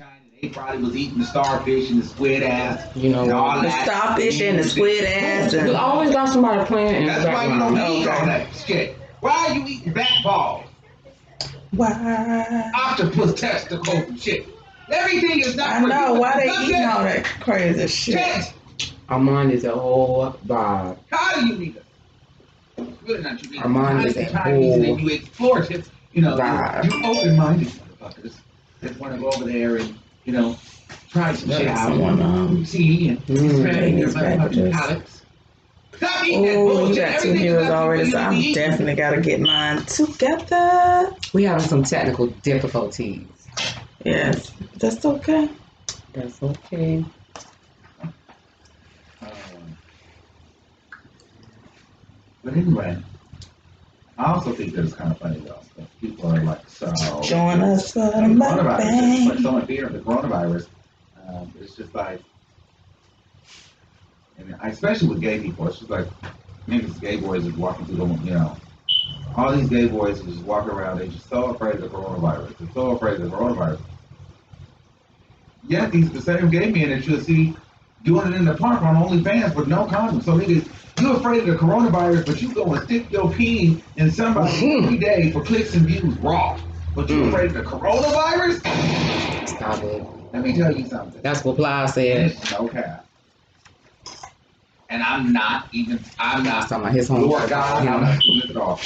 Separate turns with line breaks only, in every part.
China. They probably was eating the starfish and the squid ass.
You know,
and all
The
that.
starfish and the squid ass.
you always got somebody playing in the
That's why you
background.
don't eat all that shit. Why are you eating bat balls,
Why?
octopus testicles and shit? Everything is not.
I know why they eating all that crazy shit.
Test.
Armand is a whole vibe.
How do you need it? Really not you.
Armand is a
Chinese and
whole
you explore it. You know,
vibe.
you open-minded motherfuckers that want to go over there and try some shit out. See and expand your motherfucking palates. Stop eating that
Oh,
bullshit.
you got 2
Everything is
viewers
not
already,
you
so I'm
eat.
definitely gotta get mine together.
We having some technical difficulties.
Yes, that's okay.
That's okay.
But anyway, I also think that it's kind of funny though. That people are like, so
Join us for the
coronavirus. It's like
MUKBANG.
so much fear of the coronavirus. It's just like, and especially with gay people, it's just like niggas, gay boys is walking through the, all these gay boys are just walking around. They're just so afraid of the coronavirus. They're so afraid of the coronavirus. Yet these the same gay men that you'll see doing it in the park on OnlyFans with no condom. So niggas, you're afraid of the coronavirus, but you go and stick your pee in somebody every day for clicks and views raw. But you're afraid of the coronavirus?
Stop it.
Let me tell you something.
That's what Ply said.
It's no cap. And I'm not
Talking about his home.
your God. I'm not doing it at all.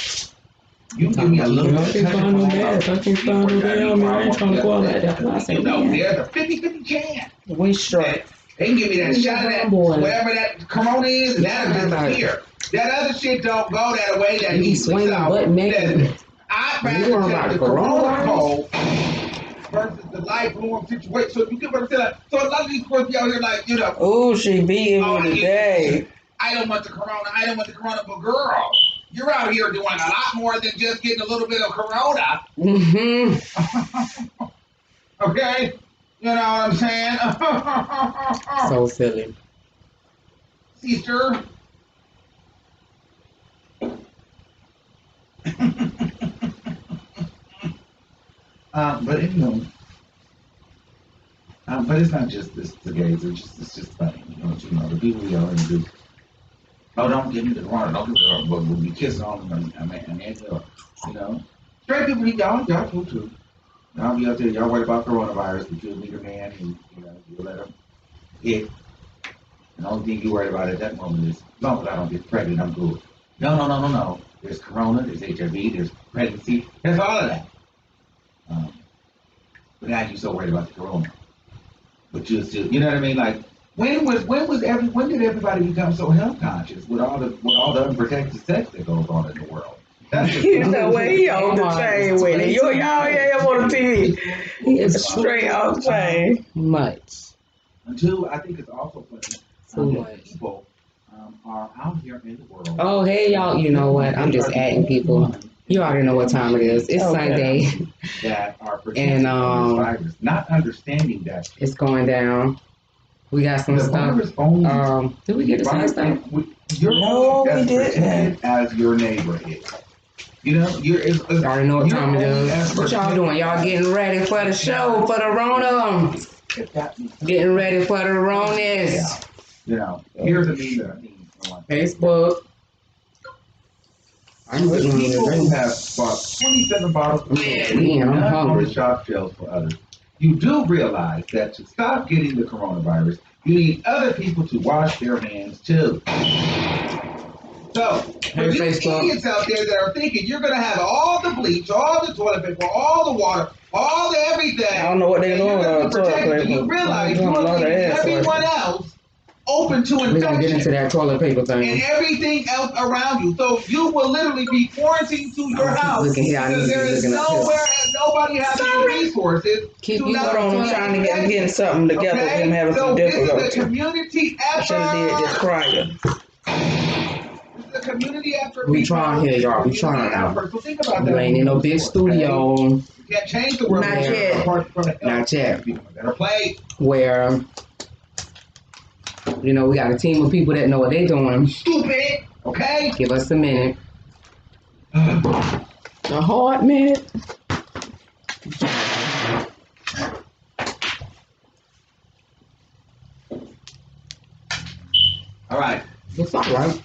You give me a little bit of touch of corona.
I can't find no damn man. I ain't trying to go out like that. I said,
There's a 50-50 chance.
We straight.
They can give me that shot of that, whatever that corona is, and that'll disappear. That other shit don't go that way that
You be
easily.
swinging butt naked.
I'd
You
rather
worry
take
about
the
coronavirus?
corona cold versus the lifelong situation. So you get what I'm saying? So a lot of these girls be out here like,
Oh, she beating me today.
I don't want the corona, but girl, you're out here doing a lot more than just getting a little bit of corona.
Mm-hmm.
Okay? You know what I'm saying?
So silly.
Sister. But anyway, but it's not just the gays. It's just funny. The people we are into. Oh, don't give me the corona. Don't give me the corona. But we'll be kissing on them and straight people, y'all cool too. Y'all be out there, y'all worried about coronavirus, but you'll meet a man and you'll let him hit. And the only thing you worried about at that moment is, as long as I don't get pregnant, I'm good. No. There's corona, there's HIV, there's pregnancy, there's all of that. But now you're so worried about the corona. But you're still, you know what I mean? Like, when did everybody become so health conscious with all the unprotected sex that goes on in the world?
You know what? He on the chain with it. Y'all hear him on the TV.
He is
Straight off the chain.
much.
Until I think it's also funny.
So much.
People are out here in the world.
Oh, hey, y'all. You know what? I'm just adding people. You already know what time it is. It's Sunday.
That are
And
virus, not understanding that
it's going down. We got some stuff. Did we get to say stuff?
No, we didn't.
As your neighbor is. You
already know what time it is. What y'all doing? Y'all getting ready for the show, for the Rona? Getting ready for the Ronas.
Here's the meme that I need.
Facebook.
People who have bought 27 bottles of
Man, I'm hungry.
on the shop shelves for others. You do realize that to stop getting the coronavirus, you need other people to wash their hands too. So, for you idiots out there that are thinking you're going to have all the bleach, all the toilet paper, all the water, all the everything.
I don't know what they're doing on toilet paper.
You realize you're leaving everyone else open to infection.
We're going to get into that toilet paper thing.
And everything else around you. So you will literally be quarantined to your house because there is nowhere, nobody has any resources.
Keep
you on. I'm trying to getting something together. Okay? I'm having some difficulty.
This is a community effort.
I should have did just prior.
This is a community effort.
We trying here, y'all. We trying now.
So think about that.
You ain't in no big studio.
You can't change the world.
Not yet.
Not yet.
Better play.
Where we got a team of people that know what they're doing.
Stupid. Okay?
Give us a minute. A hard minute.
All right.
It's all right.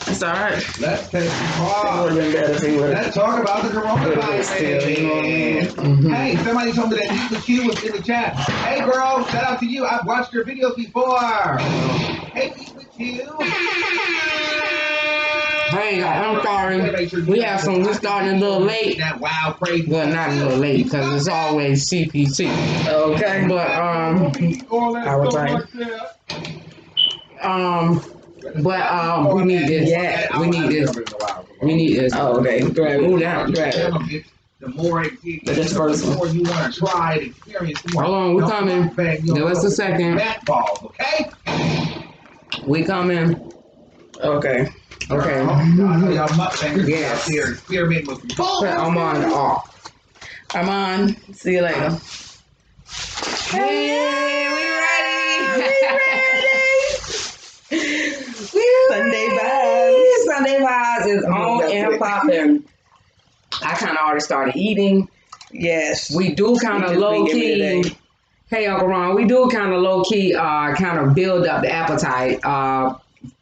It's all right.
Let's take a
It
pause.
would have been better if he would have.
Let's talk about the coronavirus.
Still, you know what I mean?
Mm-hmm.
Hey, somebody told me that Lisa Q was in the chat. Hey, girl, shout out to you. I've watched your videos before. Hey, Lisa Q.
Hey, I'm sorry. We starting a little late.
That wild, crazy.
Well, not a little late because it's always CPT.
Okay.
But
Our time.
we need this.
Yeah,
we need this. We need this.
Oh, okay. Grab
Move
it.
down.
Grab it.
The more it gets,
This first
the more you want to try and experience more.
Hold on, we're coming. Give us a second.
Bat balls, okay?
We coming.
Okay.
Okay.
I know y'all mukbangers
Yes.
out there experimenting with balls.
I'm on the off.
I'm on. See you later.
Hey, we ready.
Sunday vibes.
Sunday vibes is on and popping. I kind of already started eating.
Yes.
We do kind of low key. Hey, Uncle Ron, we do kind of low key, kind of build up the appetite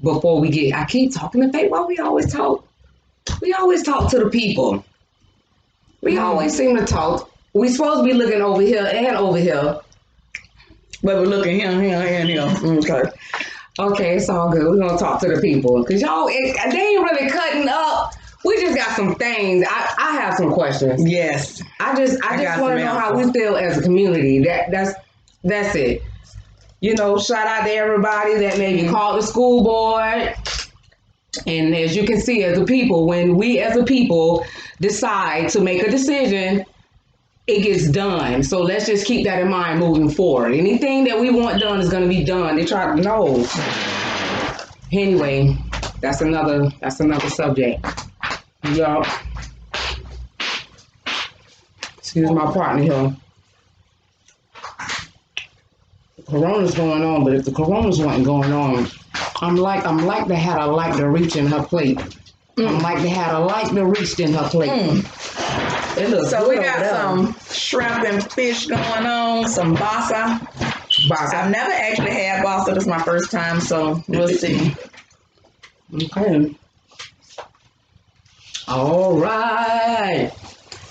before we get. I keep talking to Faith. Why we always talk? We always talk to the people. We always seem to talk. We supposed to be looking over here and over here.
But we're looking here, and here. Okay.
Okay, it's all good. We're gonna talk to the people because y'all, they ain't really cutting up. We just got some things. I have some questions.
Yes.
I just want to know how we feel as a community. That's it. You know, shout out to everybody that maybe called the school board. And as you can see, as a people, when we as a people decide to make a decision, it gets done. So let's just keep that in mind moving forward. Anything that we want done is going to be done. They try to know. Anyway, that's another subject. Y'all. Excuse my partner here. Corona's going on, but if the coronas wasn't going on, I'm like the had a like to reach in her plate. I'm like they had a like to reach in her plate. It looks
so
good.
We got some shrimp and fish going on, some basa. I've never actually had basa. This is my first time, so we'll see.
Okay. All right.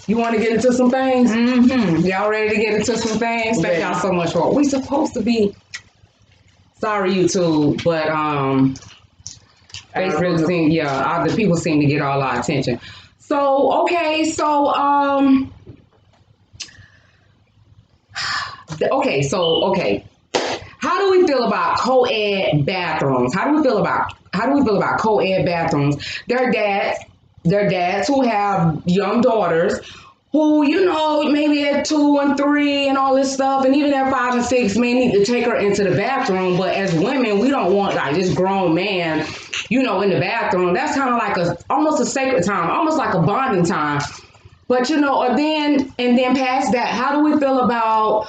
You want to get into some things?
Mm-hmm.
Y'all ready to get into some things? Thank y'all so much for it. We supposed to be. Sorry, YouTube, but Facebook the people seem to get all our attention. So okay, How do we feel about co-ed bathrooms? How do we feel about co-ed bathrooms? Their dads who have young daughters who, you know, maybe at 2 and 3 and all this stuff, and even at 5 and 6 may need to take her into the bathroom. But as women, we don't want like this grown man, you know, in the bathroom. That's kind of like almost a sacred time, almost like a bonding time. But you know, and then past that, how do we feel about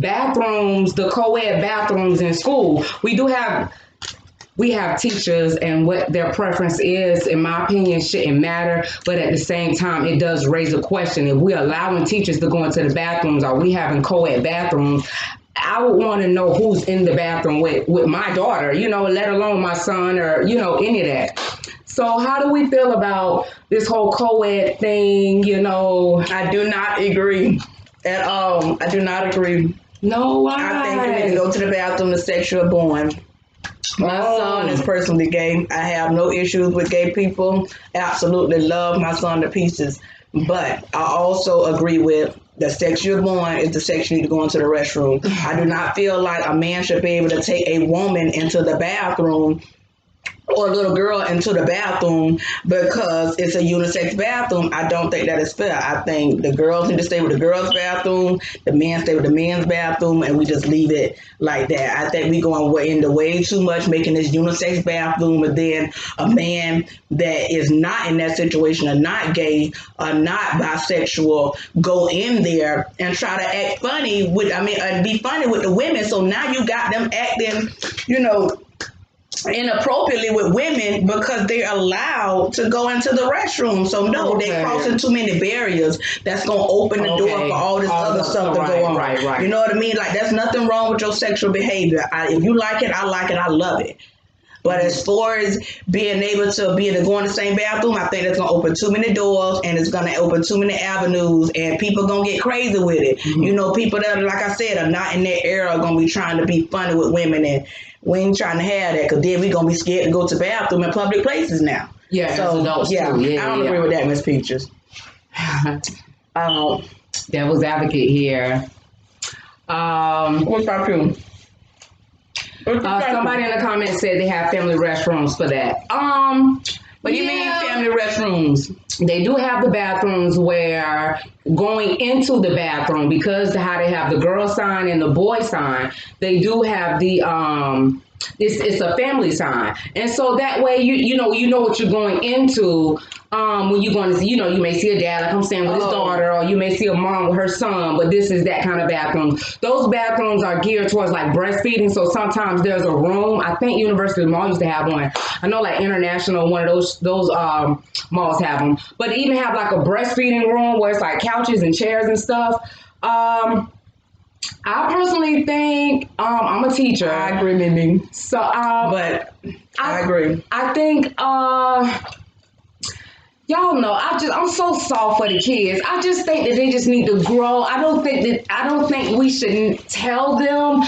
bathrooms, the co-ed bathrooms in school? We have teachers, and what their preference is, in my opinion, shouldn't matter. But at the same time, it does raise a question. If we're allowing teachers to go into the bathrooms, are we having co-ed bathrooms? I would want to know who's in the bathroom with my daughter, you know, let alone my son or, you know, any of that. So how do we feel about this whole co-ed thing, you know?
I do not agree at all. I do not agree.
No, why?
I think you need to go to the bathroom the sex you're born. My son is personally gay. I have no issues with gay people. Absolutely love my son to pieces. But I also agree with the sex you're born is the sex you need to go into the restroom. I do not feel like a man should be able to take a woman into the bathroom or a little girl into the bathroom because it's a unisex bathroom. I don't think that is fair. I think the girls need to stay with the girls' bathroom, the men stay with the men's bathroom, and we just leave it like that. I think we going into way too much making this unisex bathroom, and then a man that is not in that situation, or not gay, or not bisexual, go in there and try to act funny be funny with the women. So now you got them acting, you know, inappropriately with women because they're allowed to go into the restroom. So no, they're crossing too many barriers. That's gonna open the door for all this other stuff to go on.
Right.
You know what I mean? Like there's nothing wrong with your sexual behavior. If you like it, I like it. I love it. But as far as being able to go in the same bathroom, I think that's gonna open too many doors and it's gonna open too many avenues, and people gonna get crazy with it. You know, people that, like I said, are not in that era are gonna be trying to be funny with women, and we ain't trying to have that, because then we gonna be scared to go to the bathroom in public places now.
Yeah,
so
adults
yeah,
too. Yeah,
I don't agree with that, Miss Peaches.
Devil's advocate here.
What about you?
Somebody in the comments said they have family restrooms for that.
What do you mean family restrooms?
They do have the bathrooms where going into the bathroom, because how they have the girl sign and the boy sign, they do have the it's a family sign, and so that way you know what you're going into. When you're going to see, you may see a dad, like I'm saying, with his daughter, or you may see a mom with her son, but this is that kind of bathroom. Those bathrooms are geared towards like breastfeeding, so sometimes there's a room. I think University Mall used to have one. I know like International, one of those malls have them, but they even have like a breastfeeding room where it's like couches and chairs and stuff. I personally think I'm a teacher.
I agree, Mimi.
So,
but I agree.
I think y'all know I'm so soft for the kids. I just think that they just need to grow. I don't think we should tell them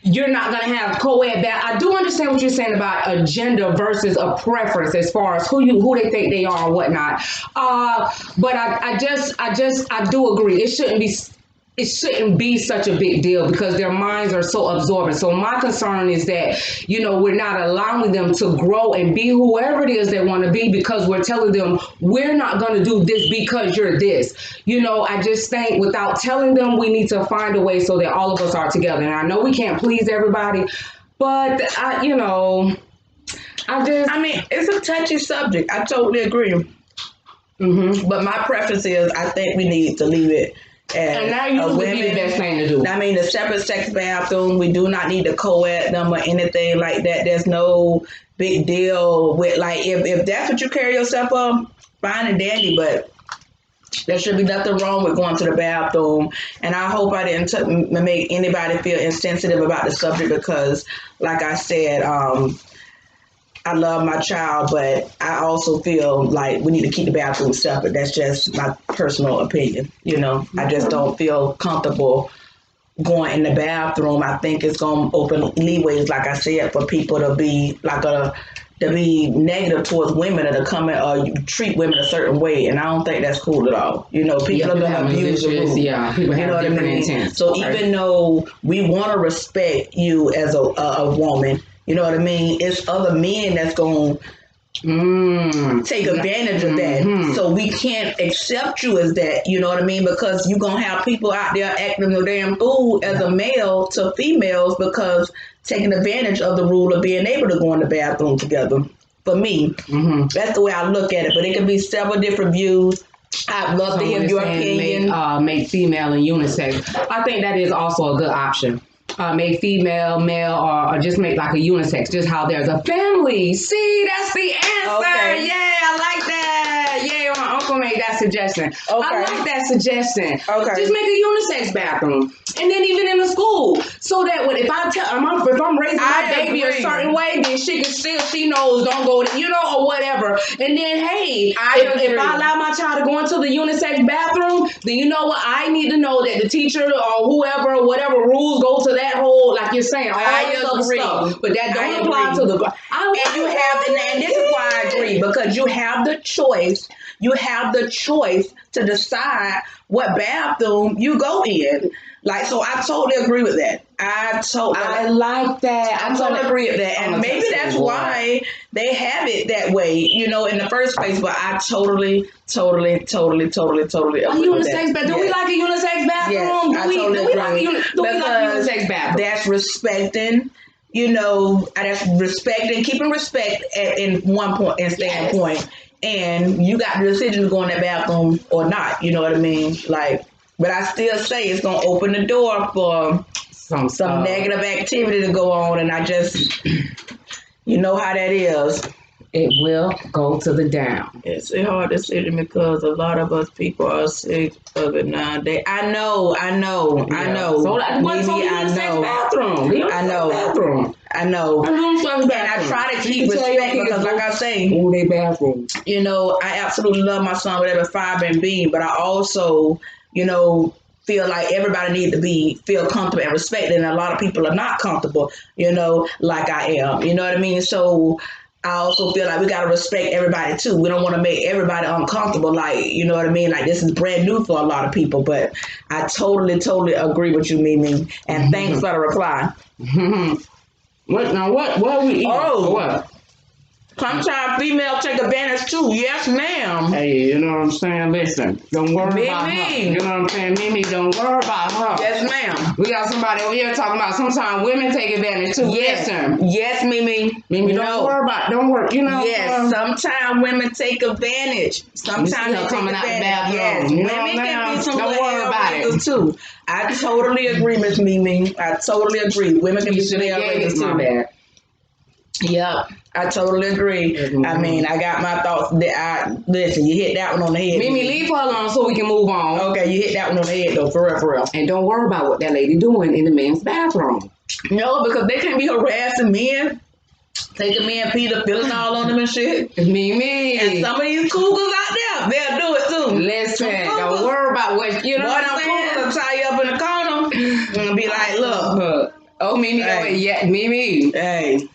you're not gonna have co-ed bath. I do understand what you're saying about a gender versus a preference as far as who they think they are and whatnot. But I do agree. It shouldn't be such a big deal because their minds are so absorbent. So my concern is that, we're not allowing them to grow and be whoever it is they want to be, because we're telling them we're not going to do this because you're this. I just think without telling them, we need to find a way so that all of us are together. And I know we can't please everybody, but I mean,
it's a touchy subject. I totally agree. But my preference is I think we need to leave it.
And that usually be the best thing to do.
I mean, the separate sex bathroom, we do not need to co-ed them or anything like that. There's no big deal with, like, if that's what you carry yourself up, fine and dandy, but there should be nothing wrong with going to the bathroom. And I hope I didn't make anybody feel insensitive about the subject, because, like I said, I love my child, but I also feel like we need to keep the bathroom separate. That's just my personal opinion. I just don't feel comfortable going in the bathroom. I think it's going to open leeways, like I said, for people to be negative towards women or to come in or treat women a certain way. And I don't think that's cool at all. People are going to abuse the rules.
Yeah, people have different intents.
So even though we want to respect you as a woman, you know what I mean? It's other men that's going to take advantage of that. So we can't accept you as that, you know what I mean? Because you're going to have people out there acting a damn fool as a male to females, because taking advantage of the rule of being able to go in the bathroom together. For me, that's the way I look at it. But it can be several different views. I'd love to hear your opinion.
Make female and unisex. I think that is also a good option. Make female, male, or just make like a unisex, just how there's a family. See, that's the answer.
Okay.
Yeah, I like that. Yeah, my uncle made that suggestion.
Okay.
I like that suggestion.
Okay.
Just make a unisex bathroom. And then even in the school, so that if I'm raising my baby a certain way, then she knows don't go to, or whatever. And then, hey, if I allow my child to go into the unisex bathroom, then you know what? I need to know that the teacher or whoever, whatever rules go to that whole, like you're saying, all this other stuff. But that don't apply to the.
And this is why I agree, because you have the choice. You have the choice to decide what bathroom you go in. Like, so I totally agree with that.
I like that.
I totally agree with that. And maybe that's why they have it that way, in the first place. But I totally agree with that.
Do we like a unisex bathroom?
Yes, I totally agree.
Do we like a unisex bathroom?
That's respecting. That's respecting, keeping respect in one point and standpoint. And you got the decision to go in that bathroom or not. You know what I mean? Like, but I still say it's going to open the door for some negative activity to go on. And I just, You know how that is.
It will go to the down.
It's a hard decision because a lot of us people are sick of it nowadays. I know.
So like, what? So
Maybe
we
I
use the sex
know.
bathroom. We use
I
the
know.
sex bathroom.
I know.
I know sex
And
bathroom.
I try to
You
keep
can tell your
respect
kids
because, like I say,
oh, they bathroom.
you know, I absolutely love my son, whatever fiber and being, but I also, you know, feel like everybody needs to feel comfortable and respected, and a lot of people are not comfortable, you know, like I am. You know what I mean? So I also feel like we gotta respect everybody too. We don't want to make everybody uncomfortable, like, you know what I mean? Like, this is brand new for a lot of people, but I totally agree with you, Mimi. And thanks for the reply.
What now? What are we eating?
Oh.
What?
Sometimes females take advantage too. Yes, ma'am.
Hey, you know what I'm saying? Listen, don't worry about her.
Mimi.
You know what I'm saying? Mimi, don't worry about her.
Yes, ma'am.
We got somebody over here talking about sometimes women take advantage too.
Yes,
Listen.
yes, Mimi.
Mimi, don't worry about. Don't worry. You know.
Yes, sometimes women take advantage. Sometimes they take
coming out the
advantage.
bathroom.
Yes,
You know
women
what
can
I'm
be some
saying? Don't
little
worry about it.
hellraisers too. I totally agree, Miss Mimi. I totally agree. Women can be some hellraisers
My
too.
bad.
Yep, I totally agree. I mean, I got my thoughts. Listen, you hit that one on the head.
Mimi, leave her alone so we can move on.
Okay, you hit that one on the head though, for real.
And don't worry about what that lady doing in the men's bathroom.
No, because they can't be harassing men, taking men Peter, feeling all on them and shit.
Mimi.
And some of these cougars out there, they'll do it too.
Listen, don't worry about what you know.
Boy,
What
them
I'm saying?
cougars will tie you up in the corner and be like, look.
Oh, Mimi,
Hey.
yeah, Mimi.
Hey.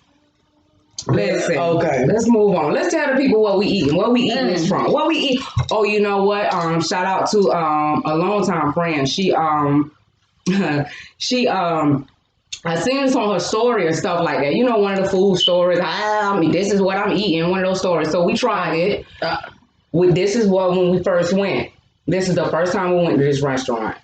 Listen,
Okay.
let's move on. Let's tell the people what we eating. Where we eating this from? What we eat? Oh, you know what? Shout out to a longtime friend. She I seen this on her story and stuff like that. You know, one of the food stories. I mean, this is what I'm eating. One of those stories. So we tried it. This is what when we first went. This is the first time we went to this restaurant.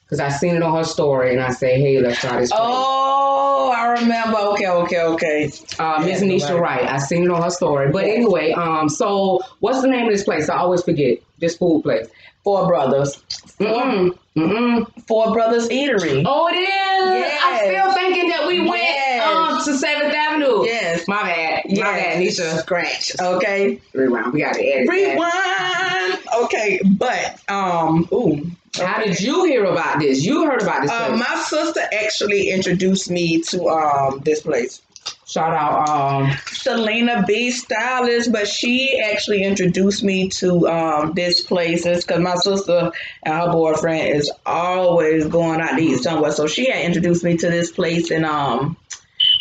Because I seen it on her story and I said, hey, let's try this place.
Oh, I remember. Okay.
Miss Nisha Wright. I seen it on her story. But anyway, so what's the name of this place? I always forget. This food place.
Four Brothers. Four Brothers Eatery.
Oh, it is?
Yes.
I'm still thinking that we went to 7th Avenue.
Yes.
My bad.
Yes.
My bad, Nisha.
Scratch. Okay.
Rewind. We got to edit
Rewind. Okay, but
How did you hear about this? You heard about this place.
my sister actually introduced me to this place.
Shout out
Selena B. Stylist, but she actually introduced me to this place. It's because my sister and her boyfriend is always going out to eat somewhere. So she had introduced me to this place, and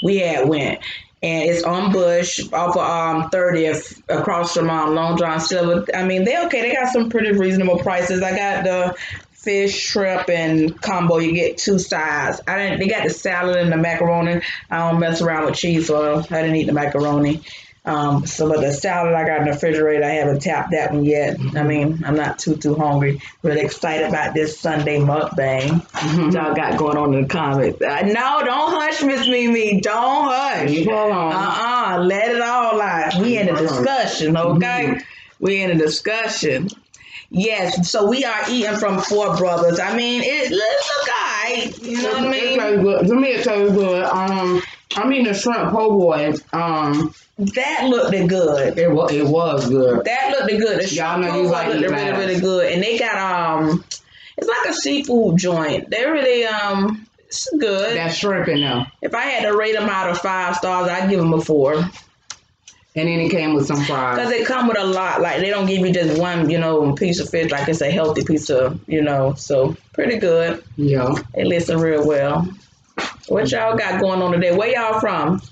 we had went. And it's on Bush off of 30th across from Long John Silver. I mean, they got some pretty reasonable prices. I got the fish, shrimp, and combo. You get two sides. They got the salad and the macaroni. I don't mess around with cheese, so I didn't eat the macaroni. But the salad I got in the refrigerator, I haven't tapped that one yet. I mean, I'm not too hungry. Really excited about this Sunday mukbang y'all got going on in the comments. No, don't hush, Miss Mimi. Don't hush. Let it all out. We in a discussion, okay? We in a discussion. Yes, so we are eating from Four Brothers. I mean, it looks alright. You know what I mean?
It tastes good. To me, it tastes good. I'm eating a shrimp po' boy.
That looked good.
It was good.
That looked good. The
Y'all know
shrimp
you
po'
like
boy looked
eating
really good. And they got it's like a seafood joint. They really it's good.
That shrimp in there.
If I had to rate them out of 5 stars, I'd give them a 4.
And then it came with some fries.
Because it come with a lot. Like, they don't give you just one, piece of fish. Like, it's a healthy piece of, so pretty good.
Yeah.
They listen real well. What y'all got going on today? Where y'all from?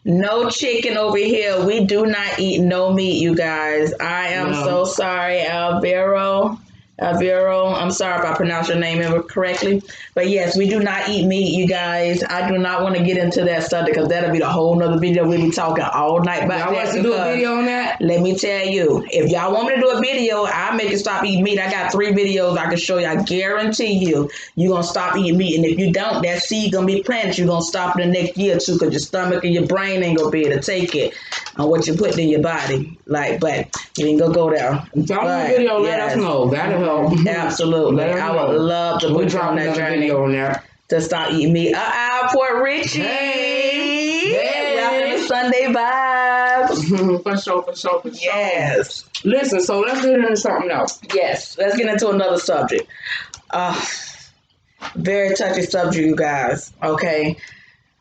No chicken over here. We do not eat no meat, you guys. I am so sorry, Alvaro. I'm sorry if I pronounced your name incorrectly. But yes, we do not eat meat, you guys. I do not want to get into that subject because that'll be the whole nother video. We'll be talking all night about
y'all
that.
want to do a video on that?
Let me tell you, if y'all want me to do a video, I'll make you stop eating meat. I got 3 videos I can show you. I guarantee you're going to stop eating meat. And if you don't, that seed going to be planted. You're going to stop in the next year or 2 because your stomach and your brain ain't going to be able to take it on what you put in your body. But you ain't going to go there.
Y'all want a video, let us know. That'll help.
Absolutely. I would love to put you on that journey
on there.
to start eating meat. Port Richie.
Hey.
Welcome to Sunday vibes.
For sure, for sure, for sure.
Yes.
Listen, so let's get into something else.
Yes. Let's get into another subject. Very touchy subject, you guys. Okay.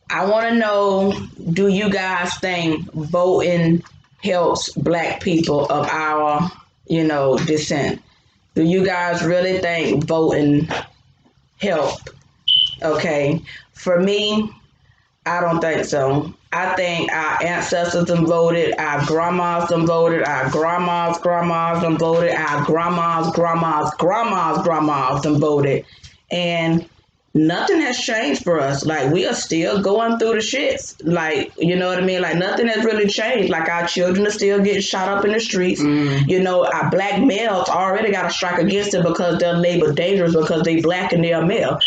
I want to know, do you guys think voting helps black people of our, descent? Do you guys really think voting help? Okay. For me, I don't think so. I think our ancestors done voted, our grandmas done voted, our grandmas done voted, our grandmas done voted. And nothing has changed for us. Like, we are still going through the shits. Like, you know what I mean? Like, nothing has really changed. Like, our children are still getting shot up in the streets. Our black males already got a strike against it because they're labeled dangerous because they black and they're male.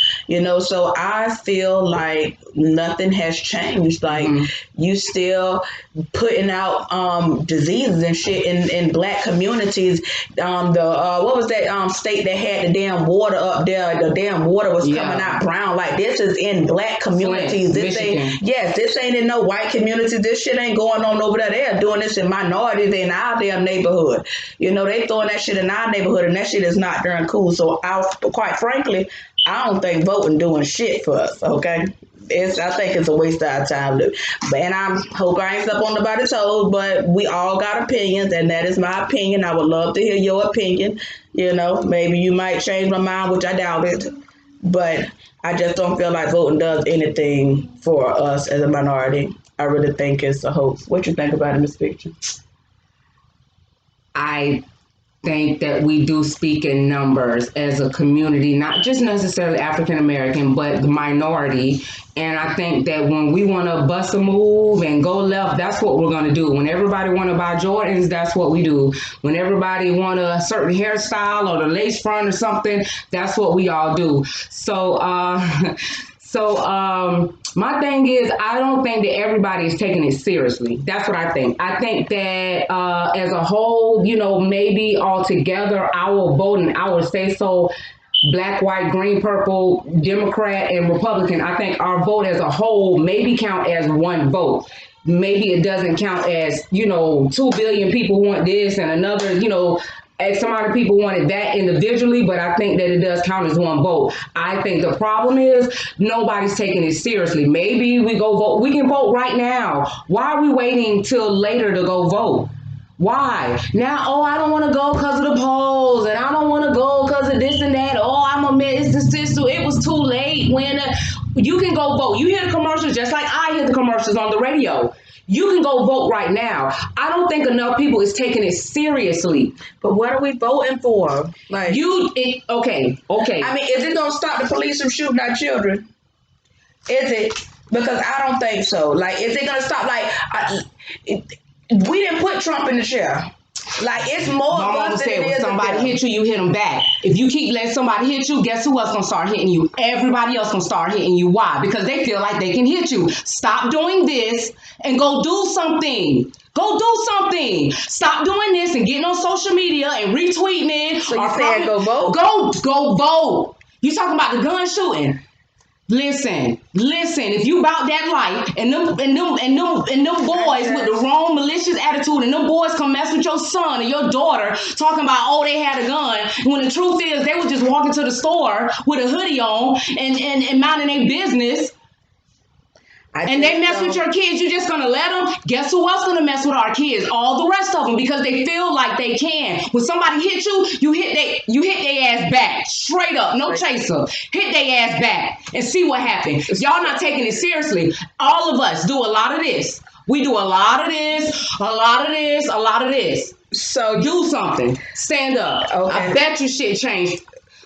So I feel like nothing has changed. Like, you still putting out diseases and shit in black communities. What was that state that had the damn water up there? The damn water was coming out brown. Like, this is in black communities. This ain't in no white communities. This shit ain't going on over there. They're doing this in minorities in our damn neighborhood. They throwing that shit in our neighborhood, and that shit is not darn cool. So quite frankly, I don't think voting doing shit for us. Okay. I think it's a waste of our time. And I hope I ain't step on nobody's toes, but we all got opinions, and that is my opinion. I would love to hear your opinion. Maybe you might change my mind, which I doubt it. But I just don't feel like voting does anything for us as a minority. I really think it's a hoax. What you think about it, Miss Picture?
I think that we do speak in numbers as a community, not just necessarily African American, but the minority. And I think that when we want to bust a move and go left, that's what we're going to do. When everybody want to buy Jordans, that's what we do. When everybody want a certain hairstyle or the lace front or something, that's what we all do. So, my thing is, I don't think that everybody is taking it seriously. That's what I think. I think that as a whole, maybe all together, our vote and our say so, black, white, green, purple, Democrat, and Republican, I think our vote as a whole maybe count as one vote. Maybe it doesn't count as, 2 billion people want this and another, X amount of people wanted that individually, but I think that it does count as one vote. I think the problem is nobody's taking it seriously. Maybe we go vote. We can vote right now. Why are we waiting till later to go vote? Why? Now, I don't want to go because of the polls, and I don't want to go because of this and that. I'm a miss this. It was too late. When you can go vote. You hear the commercials just like I hear the commercials on the radio. You can go vote right now. I don't think enough people is taking it seriously.
But what are we voting for? Like,
okay.
I mean, is it gonna stop the police from shooting our children? Is it? Because I don't think so. Like, is it gonna stop? We didn't put Trump in the chair. Like, it's more of us than it is.
When somebody hit you, you hit them back. If you keep letting somebody hit you, guess who else gonna start hitting you? Everybody else gonna start hitting you. Why? Because they feel like they can hit you. Stop doing this and go do something. Go do something. Stop doing this and getting on social media and retweeting it.
So you saying go vote?
Go vote. You talking about the gun shooting? Listen. If you about that life, and them boys with the wrong malicious attitude, and them boys come mess with your son or your daughter, talking about they had a gun, when the truth is they were just walking to the store with a hoodie on and minding their business. And they mess with your kids, you just gonna let them? Guess who else gonna mess with our kids? All the rest of them, because they feel like they can. When somebody hit you, you hit their ass back, straight up, no chaser. Hit their ass back and see what happens. If y'all not taking it seriously, all of us do a lot of this. We do a lot of this, a lot of this. So do something. Stand up. Okay. I bet you shit changed.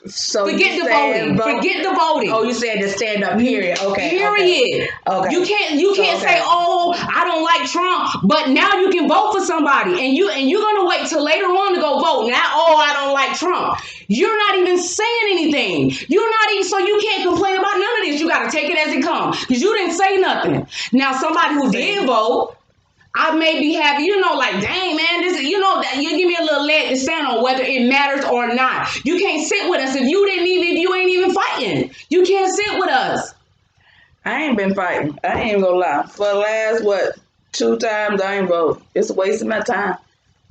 So
forget the voting. Forget the voting.
Oh, you said just stand up. Period. Okay.
Period. Okay. You can't say, I don't like Trump, but now you can vote for somebody, and you're gonna wait till later on to go vote. Now, I don't like Trump. You're not even saying anything. So you can't complain about none of this. You gotta take it as it comes because you didn't say nothing. Now, somebody who did vote, I may be happy, like, dang, man, this is, you give me a little leg to stand on whether it matters or not. You can't sit with us if you ain't even fighting. You can't sit with us.
I ain't been fighting. I ain't even gonna lie. For the last, 2 times. I ain't vote. It's a waste of my time.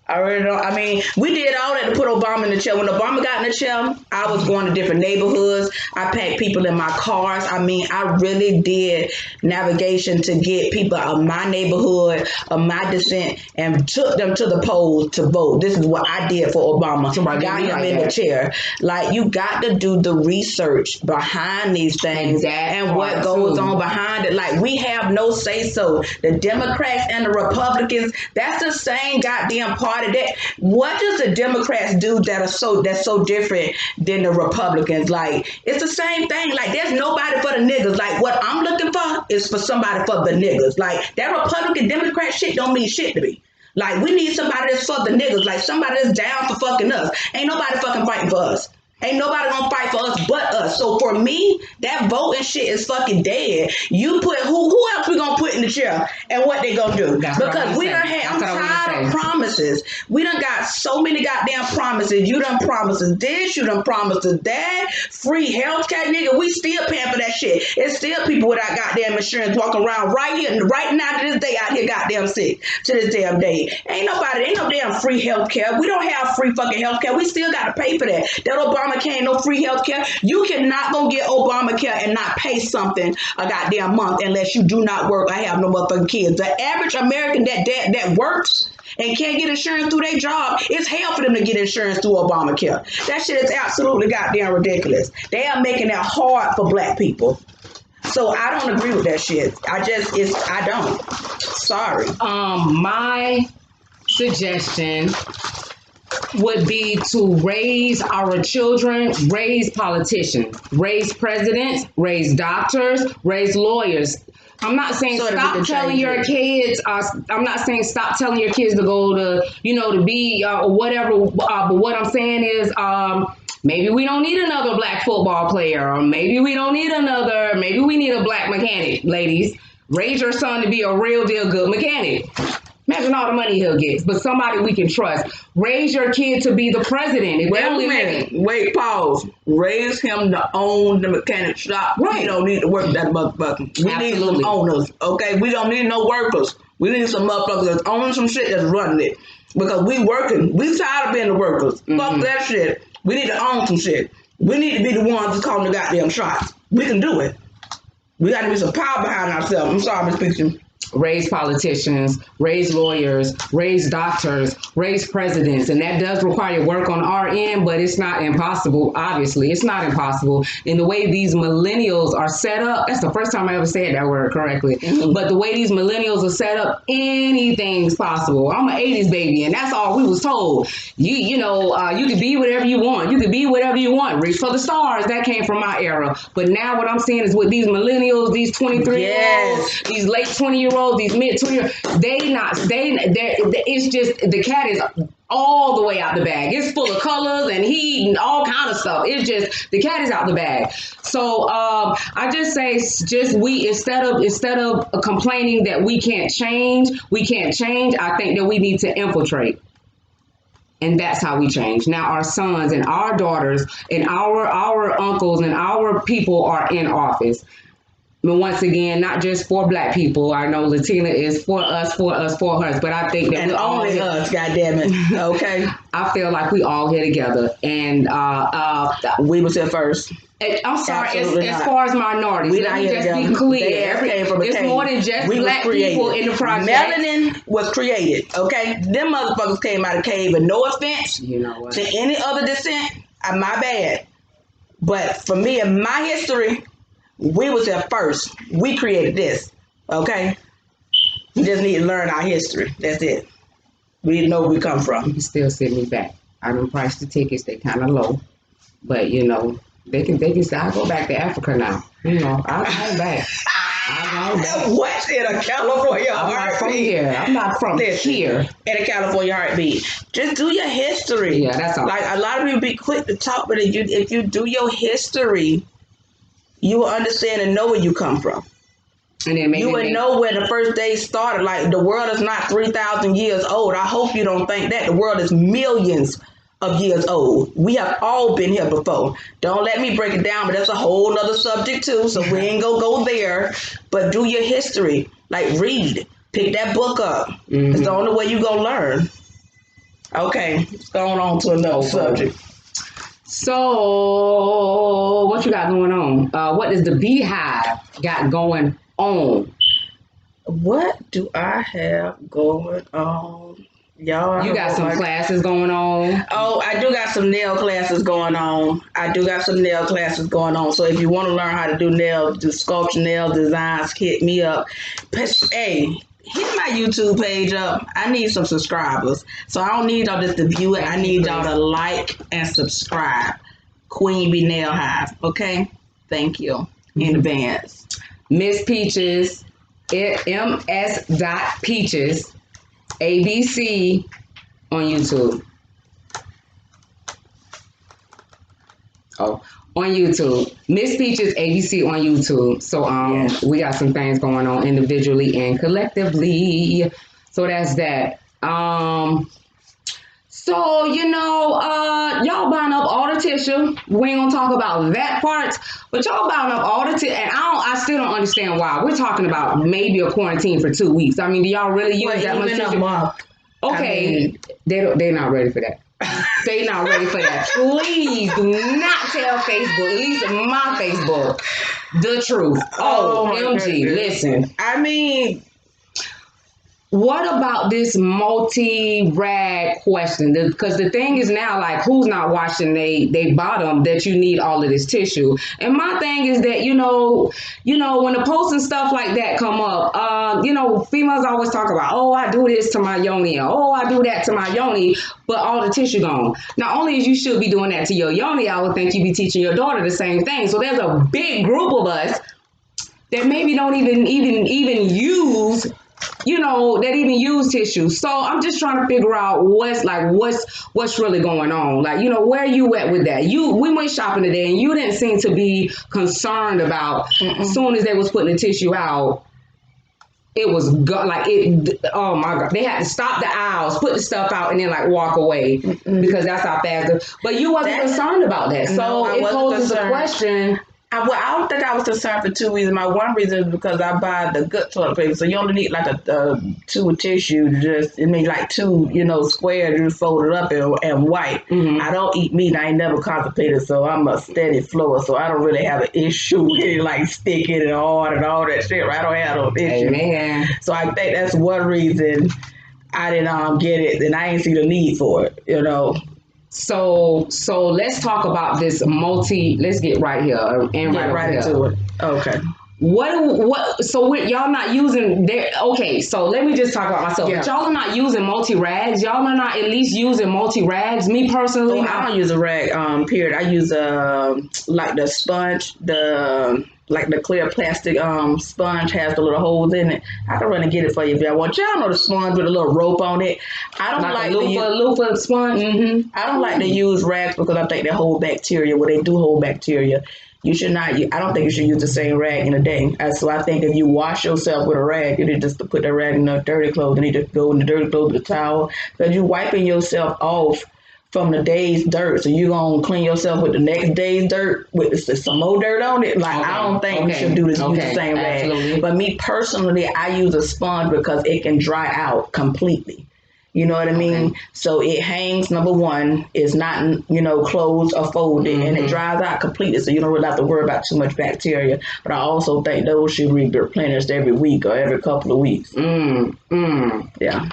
I really don't. I mean, we did all that to put Obama in the chair. When Obama got in the chair, I was going to different neighborhoods. I packed people in my cars. I mean, I really did navigation to get people of my neighborhood, of my descent, and took them to the polls to vote. This is what I did for Obama.
Somebody
Got him
like
in
that.
the chair. Like, you got to do the research behind these things and what goes on behind it. Like, we have no say so. The Democrats and the Republicans, that's the same goddamn party. That what does the Democrats do that's so different than the Republicans? Like, it's the same thing. Like, there's nobody for the niggas. Like, what I'm looking for is for somebody for the niggas. Like, that Republican Democrat shit don't mean shit to me. Like, we need somebody that's for the niggas. Like, somebody that's down for fucking us. Ain't nobody fucking fighting for us. Ain't nobody gonna fight for us but us. So for me, that voting shit is fucking dead. You put who else we gonna put in the chair and what they gonna do?
That's
because we done had, I'm tired of promises. We done got so many goddamn promises. You done promised us this, you done promised us that. Free healthcare, nigga. We still paying for that shit. It's still people without goddamn insurance walking around right here, right now to this day out here goddamn sick to this damn day. Ain't no damn free healthcare. We don't have free fucking healthcare. We still gotta pay for that. That Obamacare ain't no free healthcare. You cannot go get Obamacare and not pay something a goddamn month unless you do not work. I have no motherfucking kids. The average American that works and can't get insurance through their job, it's hell for them to get insurance through Obamacare. That shit is absolutely goddamn ridiculous. They are making it hard for black people. So I don't agree with that shit. I don't. Sorry.
My suggestion would be to raise our children, raise politicians, raise presidents, raise doctors, raise lawyers. I'm not saying stop telling your kids. I'm not saying stop telling your kids to go to, to be or whatever. But what I'm saying is, maybe we don't need another black football player, or maybe we need a black mechanic. Ladies, raise your son to be a real deal good mechanic. Imagine all the money he'll get, but somebody we can trust. Raise your kid to be the president. If
Wait a minute. Wait, pause. Raise him to own the mechanic shop. Right. We don't need to work that motherfucker. We need some owners, okay? We don't need no workers. We need some motherfuckers that's owning some shit that's running it. Because we working. We tired of being the workers. Fuck that shit. We need to own some shit. We need to be the ones that's calling the goddamn shots. We can do it. We got to be some power behind ourselves. I'm sorry, Ms. Fiction.
Raise politicians, raise lawyers, raise doctors, raise presidents. And that does require work on our end, but it's not impossible. Obviously, it's not impossible. In the way these millennials are set up, that's the first time I ever said that word correctly. But the way these millennials are set up, anything's possible. I'm an 80s baby, and that's all we was told. You can be whatever you want. You can be whatever you want. Reach for the stars. That came from my era. But now what I'm seeing is with these millennials, these 23-year-olds, these late 20-year-olds, these mid 20-year-olds, it's just the cat is all the way out the bag. It's full of colors and heat and all kind of stuff. It's just the cat is out the bag. So I just say, we instead of complaining that we can't change. I think that we need to infiltrate. And that's how we change. Now our sons and our daughters and our uncles and our people are in office. But once again, not just for black people. I know Latina is for us, but I think that
and only us, goddammit. Okay.
I feel like we all here together, and
we was here first.
I'm sorry, as far as minorities, let me just be clear. It's more than just black people in the project.
Melanin was created, okay? Them motherfuckers came out of cave, and no offense to any other descent, my bad. But for me, in my history, we was here first. We created this, okay? We just need to learn our history. That's it. We didn't know where we come from.
You can still send me back. I done priced the tickets. They kind of low, but they can say I go back to Africa now. I'll go back.
What's in a California heartbeat?
I'm not from here.
In a California heartbeat. Just do your history.
Yeah, that's all.
Like, a lot of people be quick to talk, but if you do your history, you will understand and know where you come from. And then you would know where the first day started. Like, the world is not 3,000 years old. I hope you don't think that. The world is millions of years old. We have all been here before. Don't let me break it down, but that's a whole nother subject too. So we ain't gonna go there. But do your history. Like, read. Pick that book up. It's the only way you're going to learn. Okay, let's go on to another subject.
So, what you got going on? What does the Beehive got going on?
What do I have going on? Y'all,
you got some classes going on.
Oh, I do got some nail classes going on. So if you want to learn how to do nails, do sculpture nail designs, hit me up. Hey, hit my YouTube page up. I need some subscribers. So I don't need y'all just to view it. I need y'all to like and subscribe. Queen Bee Nail Hive. Okay? Thank you in advance.
Miss Peaches, ms.peaches, ABC on YouTube. Oh, on YouTube. Miss Peaches ABC on YouTube. So we got some things going on individually and collectively. So that's that. So, y'all buying up all the tissue. We ain't gonna talk about that part, but y'all buying up all the tissue, and I still don't understand why. We're talking about maybe a quarantine for 2 weeks. I mean, do y'all really use that much tissue? Okay, they're not ready for that. They not ready for that. Please do not tell Facebook, at least my Facebook, the truth. OMG, listen.
I mean,
what about this multi-rag question? Because the thing is now, like, who's not watching they bottom that you need all of this tissue? And my thing is that, when the posts and stuff like that come up, females always talk about, oh, I do this to my yoni, or oh, I do that to my yoni, but all the tissue gone. Not only as you should be doing that to your yoni, I would think you'd be teaching your daughter the same thing. So there's a big group of us that maybe don't even use that even use tissue. So I'm just trying to figure out what's really going on. Like, where you at with that? We went shopping today and you didn't seem to be concerned about as soon as they was putting the tissue out, it was oh my God. They had to stop the aisles, put the stuff out and then walk away because that's how fast. But you wasn't concerned about that. So it poses a question.
I don't think I was concerned for 2 reasons. My one reason is because I buy the good toilet paper, so you only need like a tube of tissue. Like two, squares. You fold it up and wipe. I don't eat meat. I ain't never constipated, so I'm a steady flower. So I don't really have an issue with sticking and all that shit. Right? I don't have no issue.
Amen.
So I think that's one reason I didn't get it, and I ain't see the need for it.
So let's talk about this let's get right here and right
into it. Okay.
Y'all not using okay, so let me just talk about myself.
Yeah.
But y'all are not using multi-rags. Y'all are not at least using multi-rags. Me personally,
I don't use a rag, period. I use the sponge, the clear plastic sponge has the little holes in it. I can run and get it for you if y'all want. Y'all know the sponge with a little rope on it. I don't like
the loofah sponge.
I don't like to use rags because I think they hold bacteria. Well, they do hold bacteria. You should not. I don't think you should use the same rag in a day. So I think if you wash yourself with a rag, you need just to put the rag in the dirty clothes. You need to go in the dirty clothes with a towel because you're wiping yourself off from the day's dirt. So you're going to clean yourself with the next day's dirt with some more dirt on it. I don't think you should do this use the same rag.
Absolutely.
But me personally, I use a sponge because it can dry out completely. You know what I mean? Okay. So it hangs, number one, it's not, closed or folded, and it dries out completely, so you don't really have to worry about too much bacteria. But I also think those should be replenished every week or every couple of weeks. Yeah.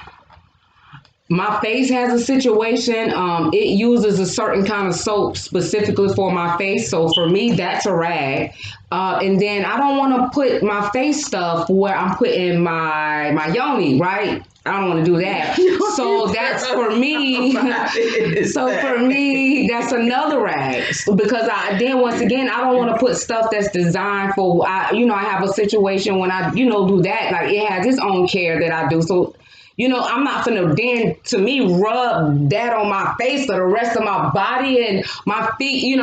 My face has a situation. It uses a certain kind of soap specifically for my face. So for me, that's a rag. And then I don't want to put my face stuff where I'm putting my yoni, right? I don't want to do that. So that's for me. That's another rag. Because once again, I don't want to put stuff that's designed for, I have a situation when I, do that. It has its own care that I do. So, I'm not finna then, to me, rub that on my face or the rest of my body and my feet.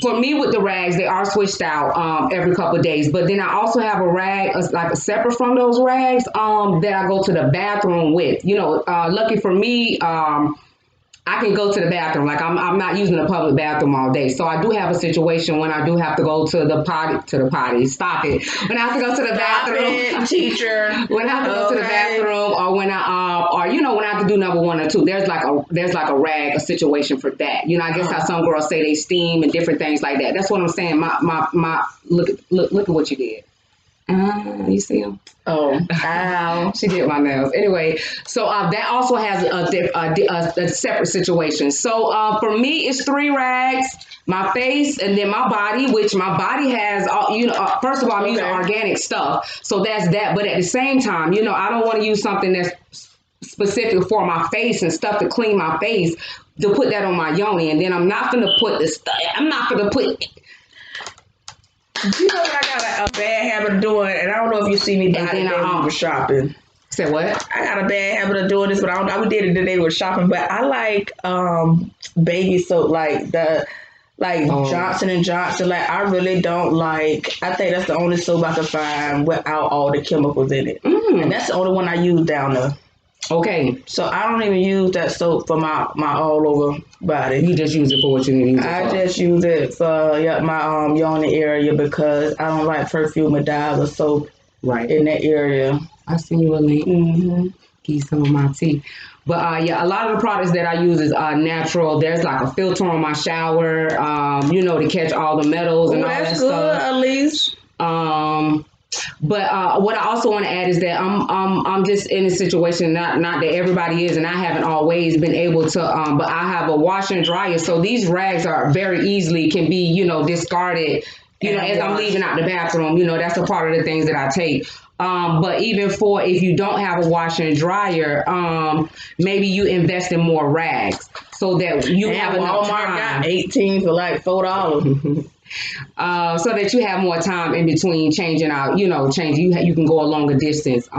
For me with the rags, they are switched out every couple of days. But then I also have a rag, separate from those rags, that I go to the bathroom with. Lucky for me, I can go to the bathroom. Like I'm not using the public bathroom all day. So I do have a situation when I do have to go to the potty. Stop it. When I have to go to the bathroom,
teacher.
When I have to go to the bathroom, or when when I have to do number 1 or 2, there's like a rag, a situation for that. I guess how some girls say they steam and different things like that. That's what I'm saying. My look at what you did. You see him?
Oh, ow.
She did my nails. Anyway, so that also has a separate situation. So for me, it's 3 rags, my face, and then my body, which my body has, first of all, I'm using organic stuff. So that's that. But at the same time, I don't want to use something that's specific for my face and stuff to clean my face to put that on my yoni. And then I'm not going to put
You know what I got a bad habit of doing, and I don't know if you see me buy it when we were shopping.
Say what?
I got a bad habit of doing this, but I did it the day we were shopping. But I like baby soap, like Johnson and Johnson. Like I really don't like. I think that's the only soap I can find without all the chemicals in it, and that's the only one I use down there.
Okay.
So I don't even use that soap for my all over body.
You just use it for what you need to use it for.
I just use it for my yoni area because I don't like perfume or dyes or soap in that area.
I see you, Lily. Give you some of my tea. But a lot of the products that I use is natural. There's like a filter on my shower, to catch all the metals and all that stuff.
That's good, at least.
But what I also want to add is that I'm just in a situation, not that everybody is, and I haven't always been able to, but I have a washer and dryer, so these rags are very easily can be, discarded, as I'm leaving out the bathroom, that's a part of the things that I take. But even for if you don't have a washer and dryer, maybe you invest in more rags so that you have enough time.
Got 18 for like $4.
So that you have more time in between changing out, you can go a longer distance.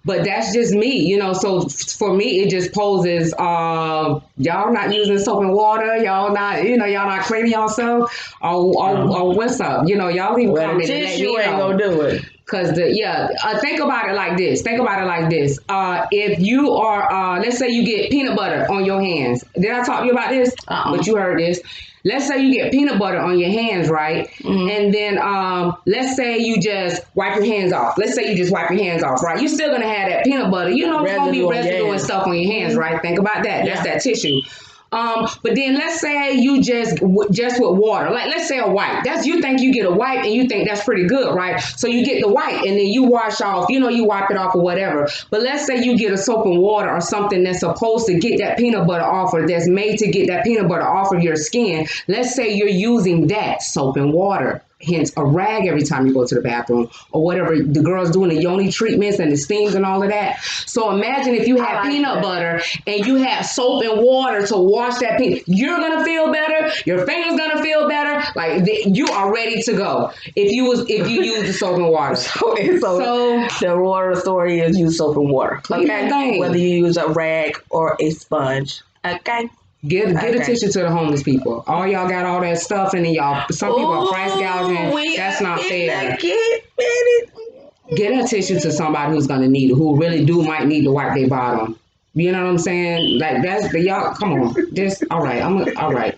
But that's just me, so for me, it just poses, y'all not using soap and water, y'all not cleaning yourself, or what's up, y'all leave a comment and let me know.
Ain't gonna do it.
Cause think about it like this. If you are, let's say you get peanut butter on your hands. Did I talk to you about this? But you heard this. Let's say you get peanut butter on your hands, right? And then let's say you just wipe your hands off. Let's say you just wipe your hands off, right? You're still gonna have that peanut butter. There's gonna be residue and stuff on your hands, right? Think about that. That's that tissue. But then let's say you just with water, like let's say a wipe. You think you get a wipe and you think that's pretty good, right? So you get the wipe and then you wash off, you wipe it off or whatever. But let's say you get a soap and water or something that's supposed to get that peanut butter off, or that's made to get that peanut butter off of your skin. Let's say you're using that soap and water, hence a rag every time you go to the bathroom, or whatever the girls doing the yoni treatments and the steams and all of that. So imagine if you have peanut butter and you have soap and water to wash that peanut. You're gonna feel better. Your finger's gonna feel better. Like you are ready to go if you use the soap and water.
So the water story is use soap and water. Okay, whether you use a rag or a sponge. Okay.
Get a tissue to the homeless people. All y'all got all that stuff, and then some people are price gouging. That's not fair. Get a tissue to somebody who's gonna need it, who really might need to wipe their bottom. You know what I'm saying? Like that's y'all. Come on, just all right. All right.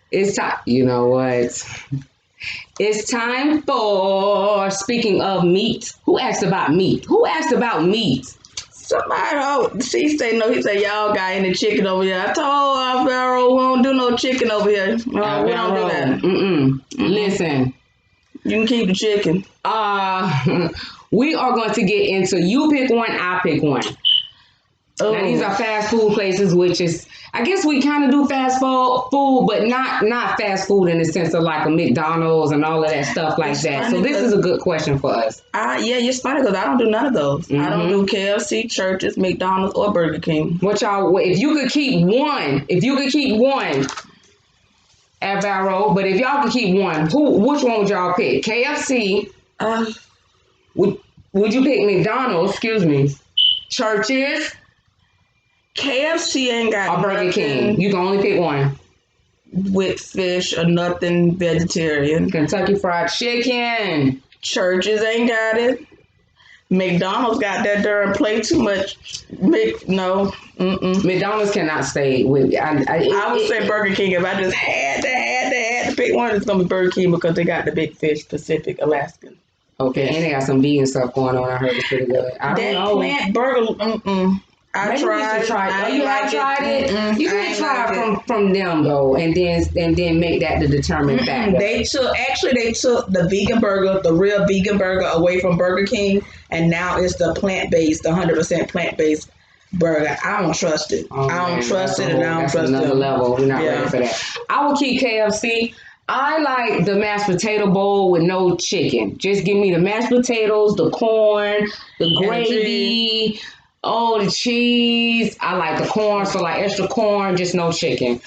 It's time. You know what? It's time for, speaking of meat. Who asked about meat?
Somebody, she say no. He said y'all got any chicken over here. I told Pharaoh we don't do no chicken over here. We don't do that.
Listen,
you can keep the chicken.
We are going to get into you pick one, I pick one. Now these are fast food places, which is, I guess we kind of do fast food, but not fast food in the sense of like a McDonald's and all of that stuff like that. So this is a good question for us.
Yeah, it's funny because I don't do none of those. I don't do KFC, Churches, McDonald's, or Burger King.
If you could keep one, at Barrow, but if y'all could keep one, which one would y'all pick? KFC? Would you pick McDonald's? Excuse me. Churches?
KFC ain't got
or Burger King. You can only pick one.
With fish or nothing vegetarian.
Kentucky Fried Chicken.
Churches ain't got it. McDonald's got that there and play too much. No. Mm-mm.
McDonald's cannot stay with.
I would say Burger King. If I just had to pick one, it's gonna be Burger King because they got the big fish, Pacific, Alaskan.
Okay, and they got some vegan stuff going on. I heard it's pretty good. I don't know.
Plant burger. I tried.
Oh, you have tried it. You can try
it
from them though, and then make that the determined factor.
They took the vegan burger, the real vegan burger, away from Burger King, and now it's the 100% plant based burger. I don't trust it.
Oh,
I don't trust it, and I don't trust
another
them.
level. We're not ready for that. I will keep KFC. I like the mashed potato bowl with no chicken. Just give me the mashed potatoes, the corn, the gravy. The cheese. I like the corn, so like extra corn, just no chicken.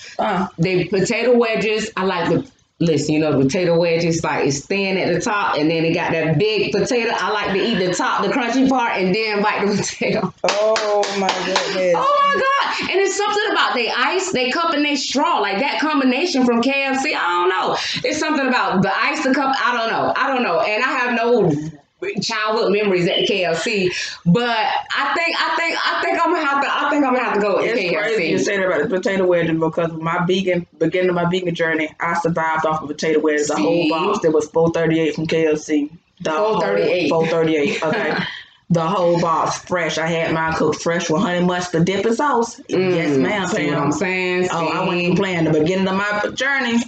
The potato wedges, I like the potato wedges, like it's thin at the top, and then it got that big potato. I like to eat the top, the crunchy part, and then bite the potato.
Oh my goodness.
Oh my God. And it's something about they ice, they cup, and they straw. Like that combination from KFC, I don't know. It's something about the ice, the cup, I don't know. And I have no childhood memories at the KFC, but I think I'm gonna have to go with KFC.
It's crazy you say that about the potato wedges because beginning of my vegan journey, I survived off of potato wedges. The whole box that was $4.38 from KFC. $4.38. Okay. The whole box fresh. I had mine cooked fresh with honey mustard dip and sauce. Yes, ma'am.
See what I'm saying?
Oh, I wasn't even playing. The beginning of my journey.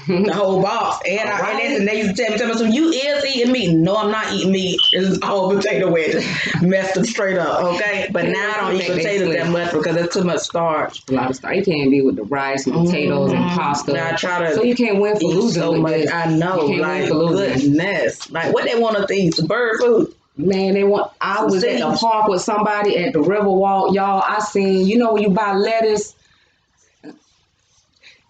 The whole box. And they used to tell me, so you is eating meat. No, I'm not eating meat. It's all potato wedges. Messed them straight up. Okay? But now I don't eat potatoes that much because it's too much starch.
A lot of starch. You can't be with the rice and potatoes and pasta.
Now I try to.
So you can't win for losing.
So much. I know.
You can't win for losing.
Goodness. Like what they want us to eat? Some bird food.
Man, I was at the park with somebody at the Riverwalk, y'all. I seen, when you buy lettuce,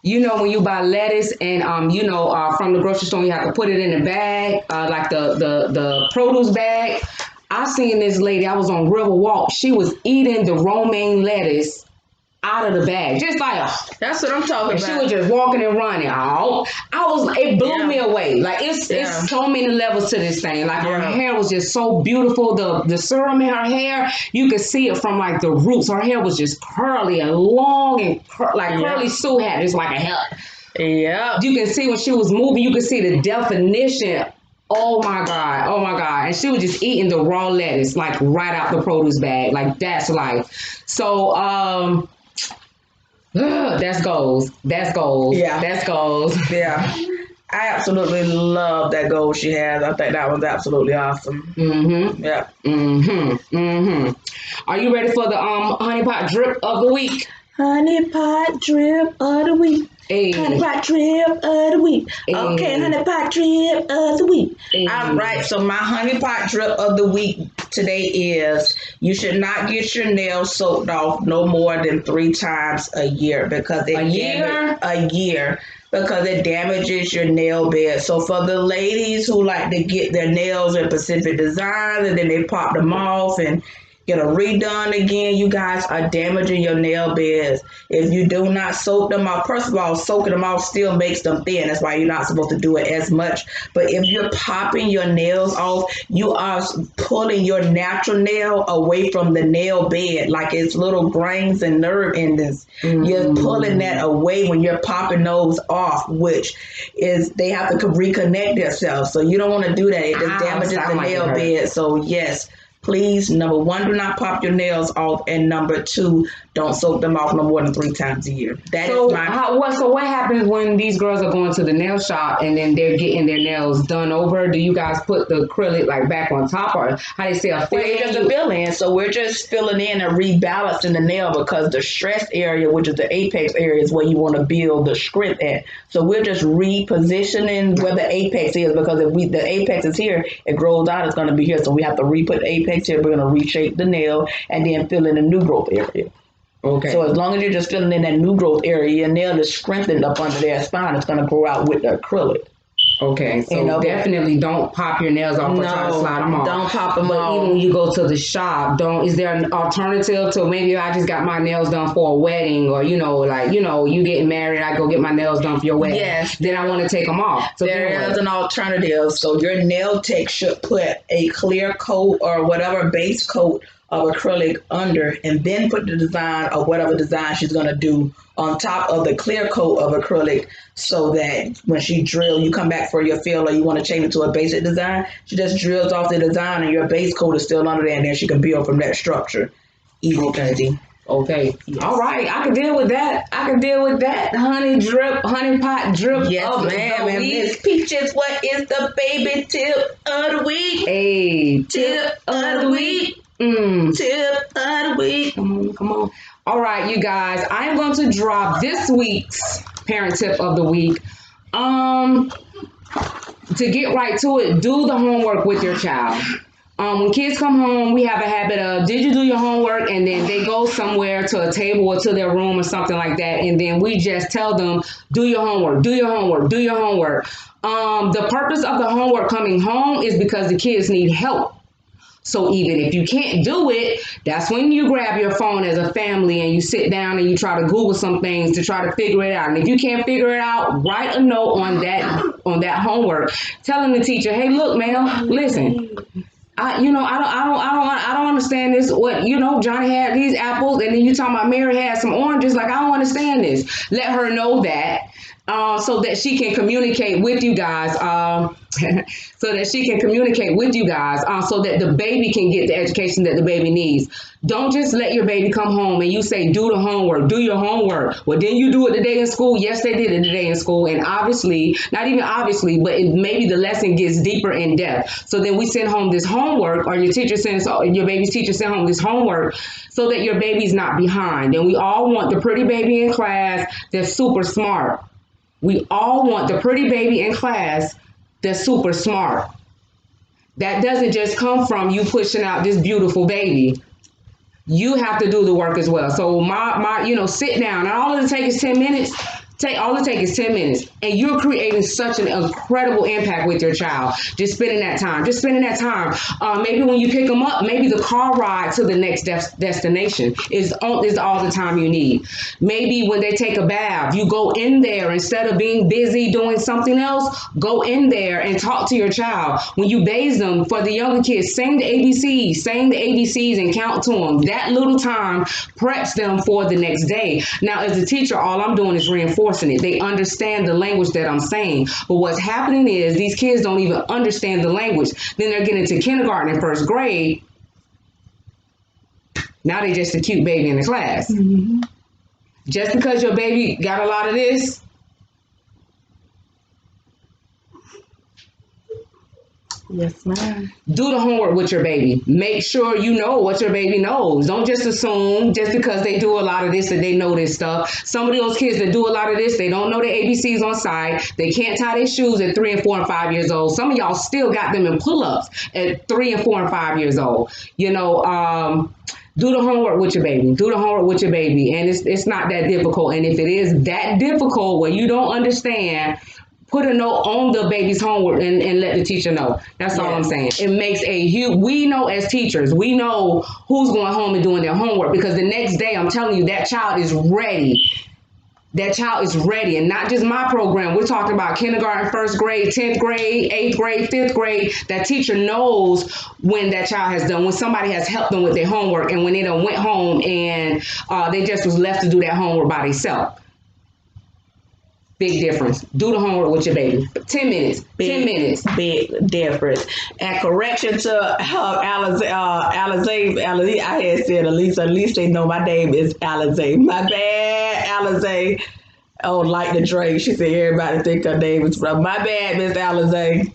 and from the grocery store, you have to put it in a bag, like the produce bag. I seen this lady, I was on Riverwalk. She was eating the romaine lettuce out of the bag, just like
that's what I'm talking about.
She was just walking and running. It blew me away. Like it's so many levels to this thing. Like her hair was just so beautiful. The serum in her hair, you could see it from like the roots. Her hair was just curly and long and curly Sue hat, just like a hair.
Yeah,
you can see when she was moving. You could see the definition. Oh my God. And she was just eating the raw lettuce, like right out the produce bag. Like that's life. So, that's goals.
Yeah.
That's goals.
Yeah. I absolutely love that goal she has. I think that was absolutely awesome.
Mm-hmm.
Yeah.
Mm-hmm. Mm-hmm. Are you ready for the honey pot drip of the week?
Honey pot drip of the week.
Hey.
Honey pot drip of the week.
Hey.
Okay, honey pot drip of the week.
Hey.
All right, so my honey pot drip of the week today is you should not get your nails soaked off no more than 3 times a year because it because it damages your nail bed. So for the ladies who like to get their nails in specific designs and then they pop them off and get them redone again, you guys are damaging your nail beds. If you do not soak them off, first of all, soaking them off still makes them thin. That's why you're not supposed to do it as much. But if you're popping your nails off, you are pulling your natural nail away from the nail bed, like it's little grains and nerve endings. Mm-hmm. You're pulling that away when you're popping those off, which is they have to reconnect themselves. So you don't want to do that. It just damages the nail bed. So yes. Please, number 1, do not pop your nails off, and number 2, don't soak them off no more than 3 times a year.
So what happens when these girls are going to the nail shop and then they're getting their nails done over? Do you guys put the acrylic like back on top, or how do you say a fill?
It's just a fill-in. So we're just filling in and rebalancing the nail because the stress area, which is the apex area, is where you want to build the script at. So we're just repositioning where the apex is because if the apex is here, it grows out, it's going to be here. So we have to re-put the apex here. We're going to reshape the nail and then fill in the new growth area. Okay. So as long as you're just filling in that new growth area, your nail is strengthened up under their spine. It's going to grow out with the acrylic.
Okay, so
You know,
definitely don't pop your nails off or try to slide them off.
don't pop them
But
off.
even when you go to the shop, is there an alternative to maybe if I just got my nails done for a wedding, or you getting married, I go get my nails done for your wedding.
Yes.
Then I want to take them off. So
There is an alternative. So your nail tech should put a clear coat or whatever base coat of acrylic under, and then put the design or whatever design she's going to do on top of the clear coat of acrylic, so that when she drill, you come back for your fill, or you want to change it to a basic design, she just drills off the design and your base coat is still under there, and then she can build from that structure. Easy peasy.
Okay. Yes. All right. I can deal with that. Honey pot drip.
Yes, ma'am. And Miss Peaches, what is the baby tip of the week?
Hey,
Tip of the week. Tip of the week.
Come on. All right, you guys. I'm going to drop this week's parent tip of the week. To get right to it, do the homework with your child. When kids come home, we have a habit of, did you do your homework? And then they go somewhere to a table or to their room or something like that. And then we just tell them, do your homework, do your homework, do your homework. The purpose of the homework coming home is because the kids need help. So even if you can't do it, that's when you grab your phone as a family and you sit down and you try to Google some things to try to figure it out. And if you can't figure it out, write a note on that homework, telling the teacher, hey, look, man, listen. I don't understand this. What, Johnny had these apples, and then you talking about Mary had some oranges. Like, I don't understand this. Let her know that, so that she can communicate with you guys. So that the baby can get the education that the baby needs. Don't just let your baby come home and you say, do the homework, do your homework. Well, didn't you do it today in school? Yes, they did it today in school. And obviously, not even obviously, but maybe the lesson gets deeper in depth. So then we send home this homework, or your baby's teacher send home this homework, so that your baby's not behind. And we all want the pretty baby in class that's super smart. We all want the pretty baby in class that's super smart. That doesn't just come from you pushing out this beautiful baby. You have to do the work as well. So sit down, and all it takes is 10 minutes. All it takes is 10 minutes, and you're creating such an incredible impact with your child. Just spending that time. Maybe when you pick them up, maybe the car ride to the next destination is all the time you need. Maybe when they take a bath, you go in there instead of being busy doing something else. Go in there and talk to your child. When you bathe them, for the younger kids, sing the ABCs and count to them. That little time preps them for the next day. Now, as a teacher, all I'm doing is reinforcing it. They understand the language that I'm saying. But what's happening is these kids don't even understand the language. Then they're getting to kindergarten and first grade. Now they just a cute baby in the class. Mm-hmm. Just because your baby got a lot of this,
yes, ma'am.
Do the homework with your baby. Make sure you know what your baby knows. Don't just assume just because they do a lot of this that they know this stuff. Some of those kids that do a lot of this, they don't know the ABCs on sight. They can't tie their shoes at 3 and 4 and 5 years old. Some of y'all still got them in pull-ups at 3 and 4 and 5 years old. Do the homework with your baby. And it's not that difficult. And if it is that difficult where you don't understand, put a note on the baby's homework and let the teacher know. That's all I'm saying. It makes a huge, we know as teachers, we know who's going home and doing their homework, because the next day, I'm telling you, that child is ready. And not just my program. We're talking about kindergarten, first grade, 10th grade, 8th grade, 5th grade. That teacher knows when that child has done, when somebody has helped them with their homework, and when they done went home and they just was left to do that homework by themselves. Big difference. Do the homework with your baby. 10 minutes. 10 minutes.
Big difference. And correction to Alizé. I had said Elise. At least they know my name is Alizé. My bad, Alizé. Oh, like the Drake. She said everybody think her name is from. My bad, Miss Alizé.